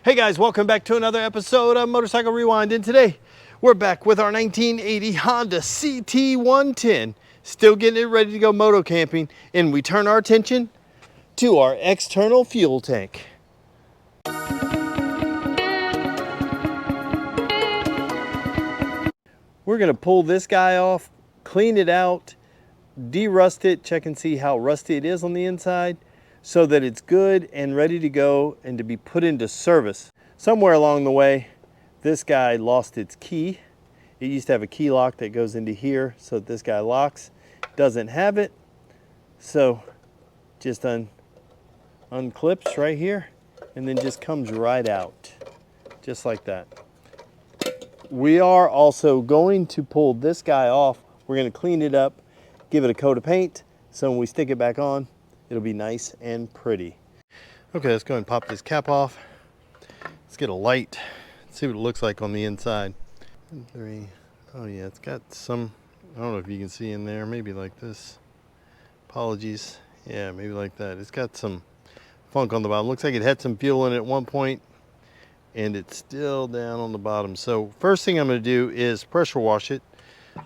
Hey guys, welcome back to another episode of Motorcycle Rewind, and today we're back with our 1980 Honda CT110, still getting it ready to go moto camping, and we turn our attention to our external fuel tank. We're gonna pull this guy off, clean it out, de-rust it, check and see how rusty it is on the inside, so that it's good and ready to go and to be put into service. Somewhere along the way, this guy lost its key. It used to have a key lock that goes into here so that this guy locks. Doesn't have it, so just unclips right here and then just comes right out, just like that. We are also going to pull this guy off. We're going to clean it up, give it a coat of paint, so when we stick it back on, it'll be nice and pretty. Okay, let's go ahead and pop this cap off. Let's get a light, see what it looks like on the inside. 3. Oh yeah, it's got some, I don't know if you can see in there, maybe like this. Apologies. Yeah, maybe like that. It's got some funk on the bottom. Looks like it had some fuel in it at one point, and it's still down on the bottom. So first thing I'm going to do is pressure wash it.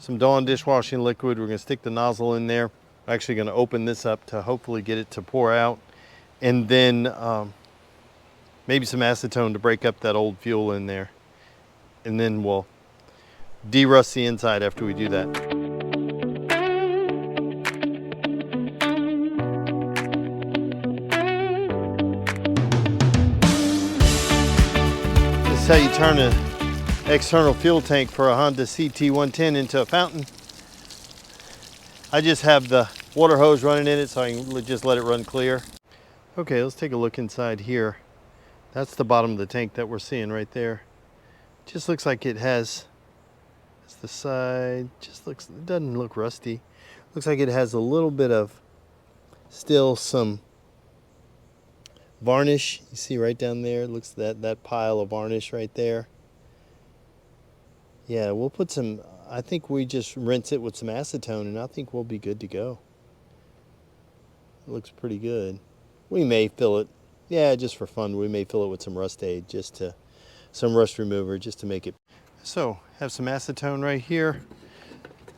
Some Dawn dishwashing liquid. We're going to stick the nozzle in there. I'm actually going to open this up to hopefully get it to pour out, and then maybe some acetone to break up that old fuel in there, and then we'll de-rust the inside after we do that. This is how you turn an external fuel tank for a Honda CT110 into a fountain. I just have the water hose running in it so I can just let it run clear. Okay, let's take a look inside here. That's the bottom of the tank that we're seeing right there. Just looks like it has, that's the side, just looks, it doesn't look rusty. Looks like it has a little bit of, still some varnish. You see right down there, looks that pile of varnish right there. Yeah, we'll put some, I think we just rinse it with some acetone and I think we'll be good to go. It looks pretty good. We may fill it, yeah, just for fun, we may fill it with some RustAid, some rust remover, just to make it. So, have some acetone right here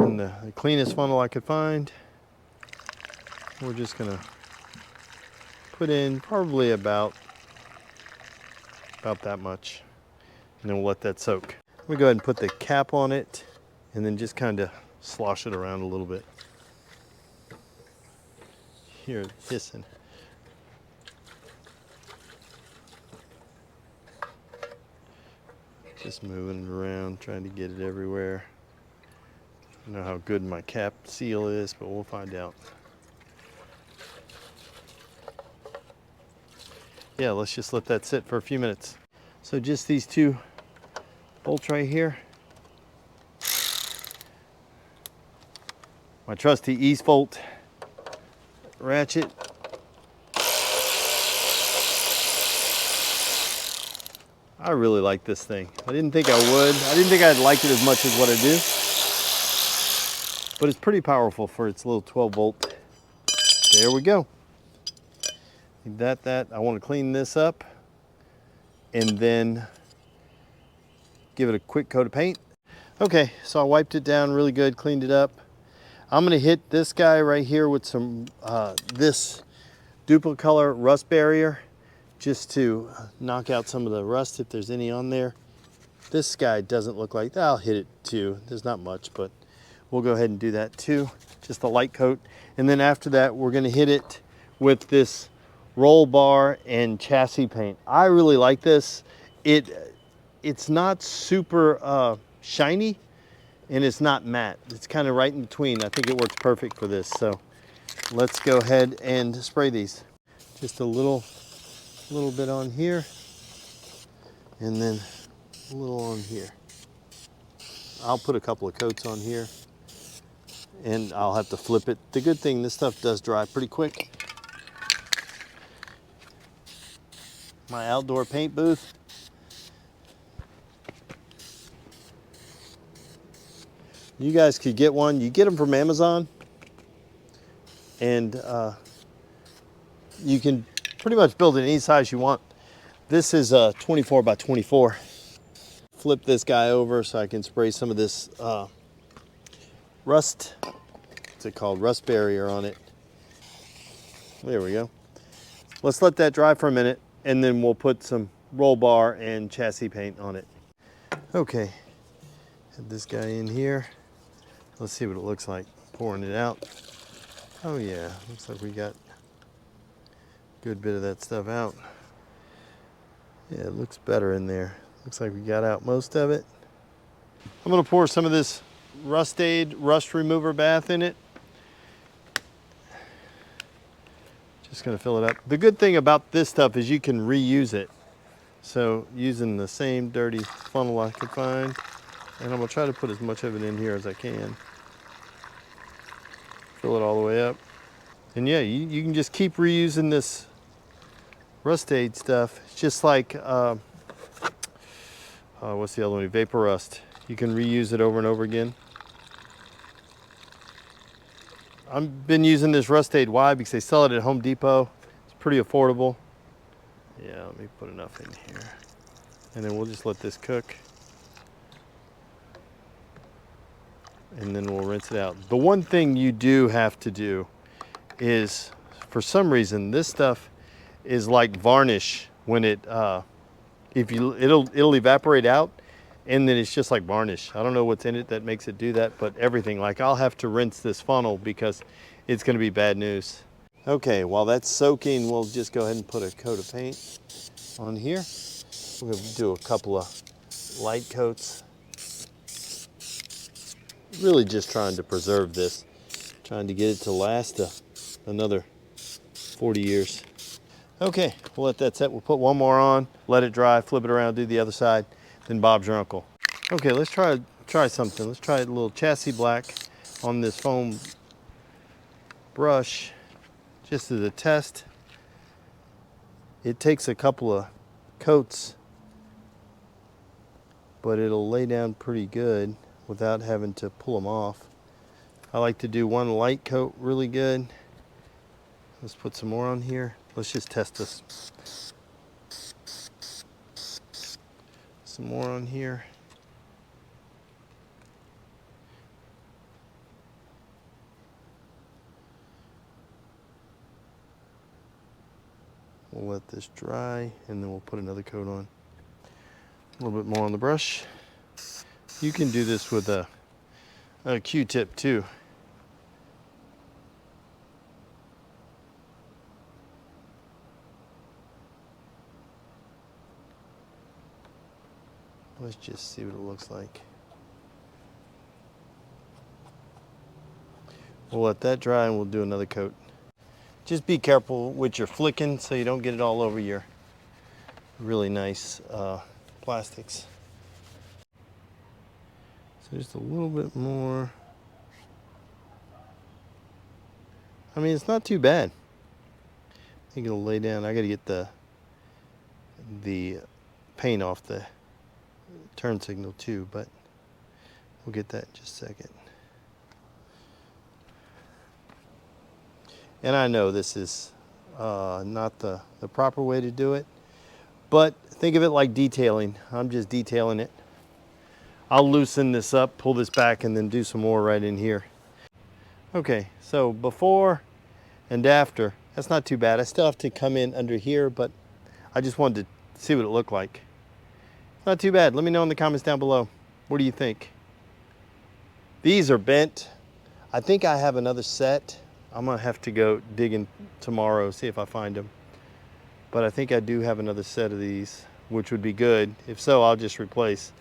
in the cleanest funnel I could find. We're just gonna put in probably about that much, and then we'll let that soak. We go ahead and put the cap on it, and then just kind of slosh it around a little bit. Here, it's hissing. Just moving it around, trying to get it everywhere. I don't know how good my cap seal is, but we'll find out. Yeah, let's just let that sit for a few minutes. So just these two bolts right here. My trusty East Volt ratchet. I really like this thing. I didn't think I would. I didn't think I'd like it as much as what I do. But it's pretty powerful for its little 12 volt. There we go. That. I want to clean this up and then give it a quick coat of paint. Okay, so I wiped it down really good, cleaned it up. I'm gonna hit this guy right here with some, this Duplicolor rust barrier, just to knock out some of the rust if there's any on there. This guy doesn't look like, I'll hit it too. There's not much, but we'll go ahead and do that too. Just a light coat. And then after that, we're gonna hit it with this roll bar and chassis paint. I really like this. It's not super shiny, and it's not matte. It's kind of right in between. I think it works perfect for this. So let's go ahead and spray these. Just a little bit on here, and then a little on here. I'll put a couple of coats on here, and I'll have to flip it. The good thing, this stuff does dry pretty quick. My outdoor paint booth. You guys could get one. You get them from Amazon, and you can pretty much build it any size you want. This is a 24 by 24. Flip this guy over so I can spray some of this rust, what's it called, rust barrier on it. There we go. Let's let that dry for a minute and then we'll put some roll bar and chassis paint on it. Okay, have this guy in here. Let's see what it looks like, pouring it out. Oh yeah, looks like we got a good bit of that stuff out. Yeah, it looks better in there. Looks like we got out most of it. I'm gonna pour some of this RustAid Rust Remover Bath in it. Just gonna fill it up. The good thing about this stuff is you can reuse it. So using the same dirty funnel I could find, and I'm gonna try to put as much of it in here as I can. Fill it all the way up. And yeah, you can just keep reusing this RustAid stuff. It's just like, what's the other one? Vapor Rust. You can reuse it over and over again. I've been using this RustAid. Why? Because they sell it at Home Depot. It's pretty affordable. Yeah, let me put enough in here. And then we'll just let this cook. And then we'll rinse it out. The one thing you do have to do is, for some reason, this stuff is like varnish when it, it'll evaporate out and then it's just like varnish. I don't know what's in it that makes it do that, but everything. Like I'll have to rinse this funnel because it's gonna be bad news. Okay, while that's soaking, we'll just go ahead and put a coat of paint on here. We're gonna do a couple of light coats. Really just trying to preserve this, trying to get it to last another 40 years. Okay, we'll let that set. We'll put one more on, let it dry, flip it around, do the other side, then Bob's your uncle. Okay, let's try something. Let's try a little chassis black on this foam brush, just as a test. It takes a couple of coats, but it'll lay down pretty good without having to pull them off. I like to do one light coat really good. Let's put some more on here. Let's just test this. Some more on here. We'll let this dry and then we'll put another coat on. A little bit more on the brush. You can do this with a Q-tip too. Let's just see what it looks like. We'll let that dry and we'll do another coat. Just be careful with your flicking so you don't get it all over your really nice plastics. So just a little bit more. I mean, it's not too bad. I think it'll lay down. I gotta get the paint off the turn signal too, but we'll get that in just a second. And I know this is not the proper way to do it, but think of it like detailing. I'm just detailing it. I'll loosen this up, pull this back, and then do some more right in here. Okay, so before and after, that's not too bad. I still have to come in under here, but I just wanted to see what it looked like. Not too bad. Let me know in the comments down below. What do you think? These are bent. I think I have another set. I'm gonna have to go digging tomorrow, see if I find them. But I think I do have another set of these, which would be good. If so, I'll just replace.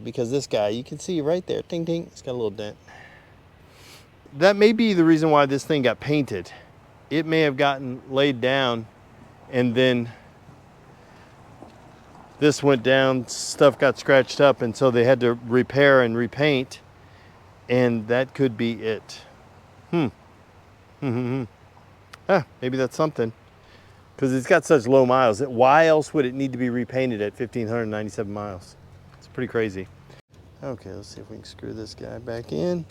Because this guy, you can see right there, ding ding, it's got a little dent. That may be the reason why this thing got painted. It may have gotten laid down and then this went down, stuff got scratched up, and so they had to repair and repaint, and that could be it. Maybe that's something, because it's got such low miles. Why else would it need to be repainted at 1,597 miles? It's pretty crazy. Okay, let's see if we can screw this guy back in.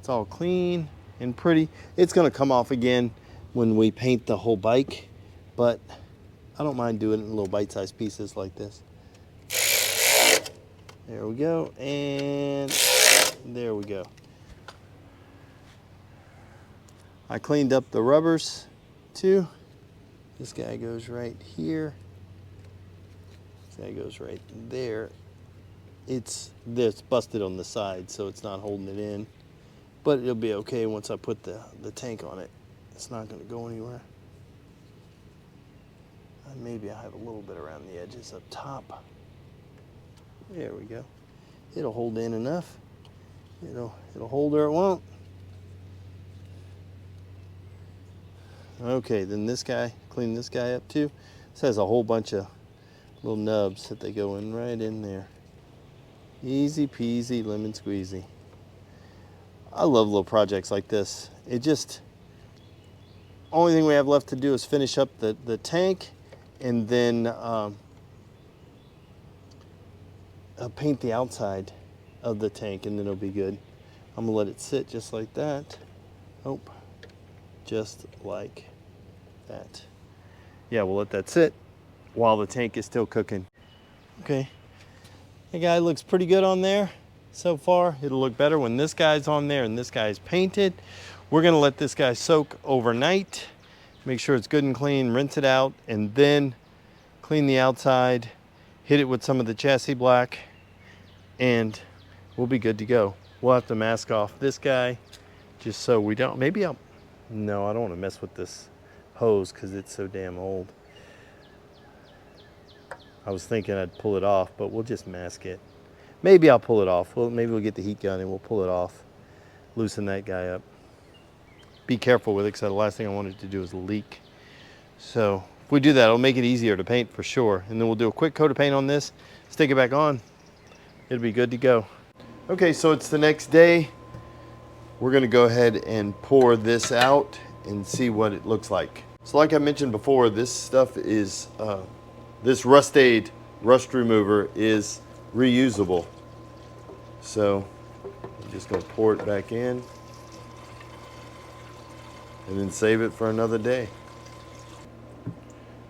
It's all clean and pretty. It's gonna come off again when we paint the whole bike, but I don't mind doing it in little bite-sized pieces like this. There we go, and there we go. I cleaned up the rubbers too. This guy goes right here. This guy goes right there. It's busted on the side, so it's not holding it in. But it'll be okay once I put the tank on it. It's not going to go anywhere. Maybe I have a little bit around the edges up top. There we go. It'll hold in enough. It'll hold or it won't. Okay, then this guy, clean this guy up too. This has a whole bunch of little nubs that they go in right in there. Easy peasy, lemon squeezy. I love little projects like this. It just, only thing we have left to do is finish up the tank and then paint the outside of the tank, and then it'll be good. I'm gonna let it sit just like that. Oh, just like that. Yeah, we'll let that sit while the tank is still cooking. Okay, the guy looks pretty good on there so far. It'll look better when this guy's on there and this guy's painted. We're gonna let this guy soak overnight, make sure it's good and clean, rinse it out, and then clean the outside, hit it with some of the chassis black, and we'll be good to go. We'll have to mask off this guy just so we don't, no, I don't want to mess with this hose because it's so damn old. I was thinking I'd pull it off, but we'll just mask it. Maybe I'll pull it off. Well, maybe we'll get the heat gun and we'll pull it off. Loosen that guy up. Be careful with it, because the last thing I wanted to do is leak. So if we do that, it'll make it easier to paint for sure. And then we'll do a quick coat of paint on this, stick it back on. It'll be good to go. Okay, so it's the next day. We're gonna go ahead and pour this out and see what it looks like. So like I mentioned before, this stuff is, this RustAid Rust Remover is reusable. So I'm just gonna pour it back in and then save it for another day.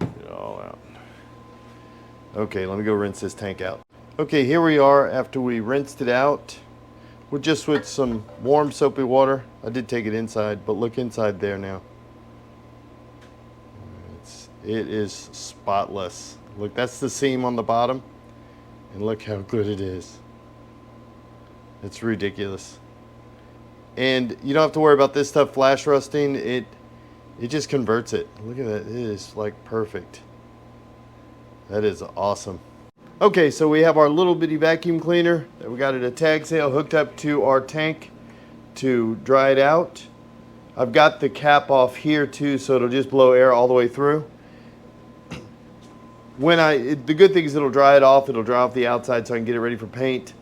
Get it all out. Okay, let me go rinse this tank out. Okay, here we are after we rinsed it out. We're just with some warm soapy water. I did take it inside, but look inside there now. It is spotless. Look, that's the seam on the bottom, and look how good it is. It's ridiculous. And you don't have to worry about this stuff flash rusting. It just converts it. Look at that, it is like perfect. That is awesome. Okay, so we have our little bitty vacuum cleaner that we got at a tag sale hooked up to our tank to dry it out. I've got the cap off here too, so it'll just blow air all the way through. The good thing is it'll dry it off. It'll dry off the outside so I can get it ready for paint.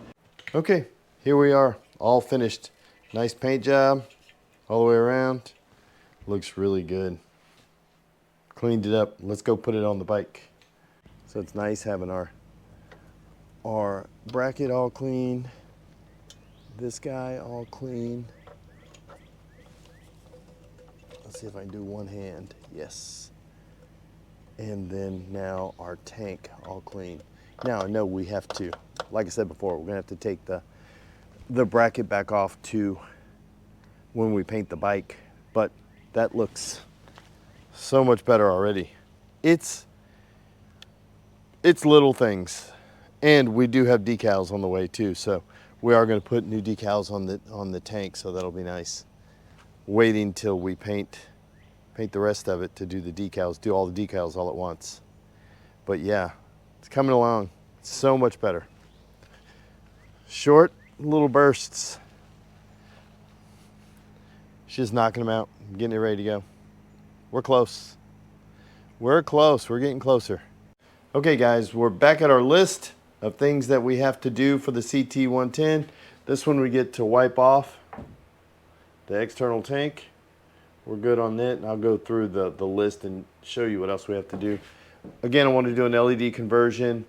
Okay, here we are, all finished. Nice paint job all the way around. Looks really good. Cleaned it up. Let's go put it on the bike. So it's nice having our bracket all clean. This guy all clean. Let's see if I can do one hand. Yes. And then now our tank all clean. Now I know we have to, like I said before, we're gonna have to take the bracket back off to when we paint the bike, but that looks so much better already. It's little things, and we do have decals on the way too, so we are going to put new decals on the tank, so that'll be nice. Waiting till we paint the rest of it to do the decals, do all the decals all at once. But yeah, it's coming along. It's so much better. Short little bursts. Just knocking them out, getting it ready to go. We're close. We're close. We're getting closer. Okay, guys, we're back at our list of things that we have to do for the CT110. This one we get to wipe off the external tank. We're good on that, and I'll go through the list and show you what else we have to do. Again, I want to do an LED conversion,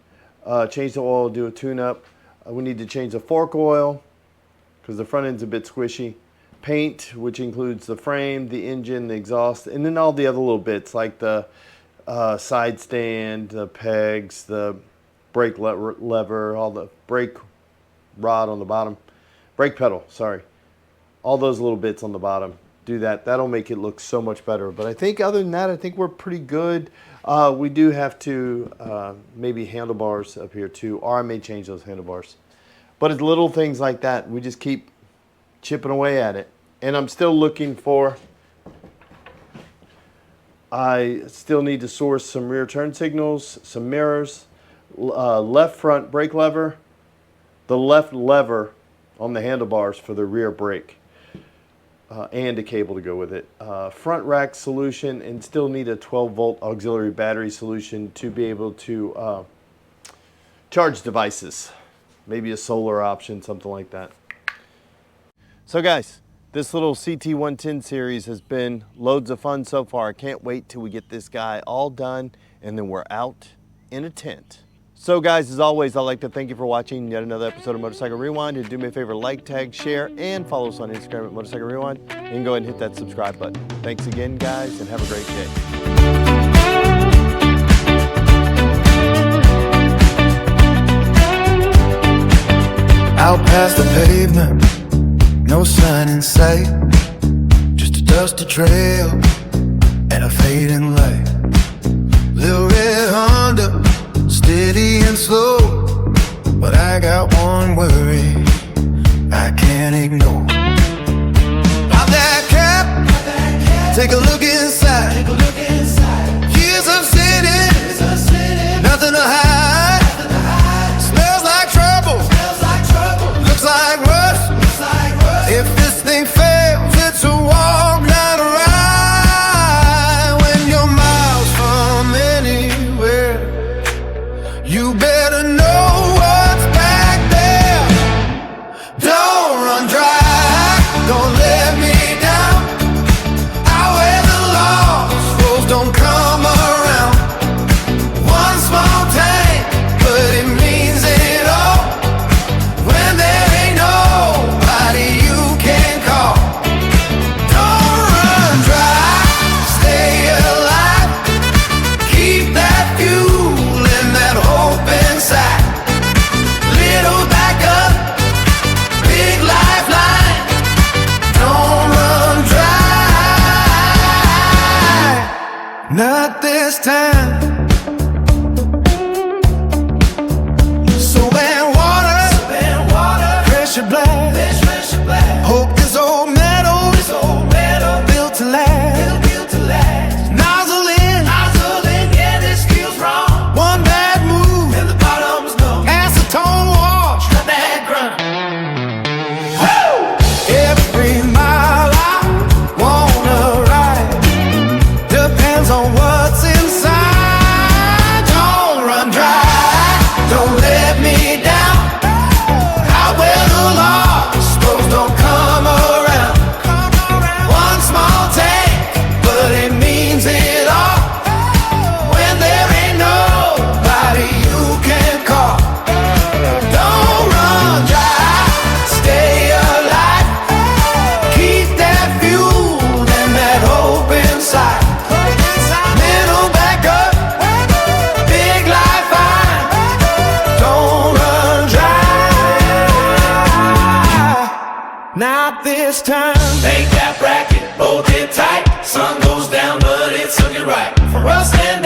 change the oil, do a tune-up. We need to change the fork oil because the front end's a bit squishy. Paint, which includes the frame, the engine, the exhaust, and then all the other little bits like the side stand, the pegs, the brake lever, all the brake rod on the bottom, brake pedal, sorry. All those little bits on the bottom. Do that. That'll make it look so much better. But I think other than that, I think we're pretty good. We do have to maybe handlebars up here too, or I may change those handlebars. But it's little things like that. We just keep chipping away at it. And I'm still looking for, I still need to source some rear turn signals, some mirrors, left front brake lever, the left lever on the handlebars for the rear brake. And a cable to go with it. Front rack solution, and still need a 12-volt auxiliary battery solution to be able to charge devices. Maybe a solar option, something like that. So guys, this little CT110 series has been loads of fun so far. I can't wait till we get this guy all done and then we're out in a tent. So guys, as always, I'd like to thank you for watching yet another episode of Motorcycle Rewind. And do me a favor, like, tag, share, and follow us on Instagram at Motorcycle Rewind. And go ahead and hit that subscribe button. Thanks again, guys, and have a great day. Out past the pavement, no sign in sight, just a dusty trail and a fading light. Little red Honda, steady and slow, but I got one worry I can't ignore. Pop that cap, take a look inside. Years of sitting, nothing to hide. Smells like trouble, looks like rust. If this thing fails, it's a walk, not a ride. When you're miles from anywhere, you better know what's back there. Don't run dry, don't let me down. Out where the lost rules don't come around. One small tank, but it means it all. When there ain't nobody you can call. Don't run dry, stay alive. Keep that fuel and that hope inside. Little backup, big lifeline. Don't run dry, not this time. So when water, pressure blast. Hope this old metal, built to last. Nozzle in, yeah, this feels wrong. One bad move, and the bottom's gone. Acetone wash, got that grunt. Every mile I wanna ride depends on what's inside. Don't run dry, don't let me down. Out where the lost roads don't come around. One small tank, but it means it all. When there ain't nobody you can call. Don't run dry, stay alive. Keep that fuel and that hope inside. Little backup, big lifeline. Don't run dry, not this time. Make that bracket, bolt it tight. Sun goes down, but it's looking right. For us and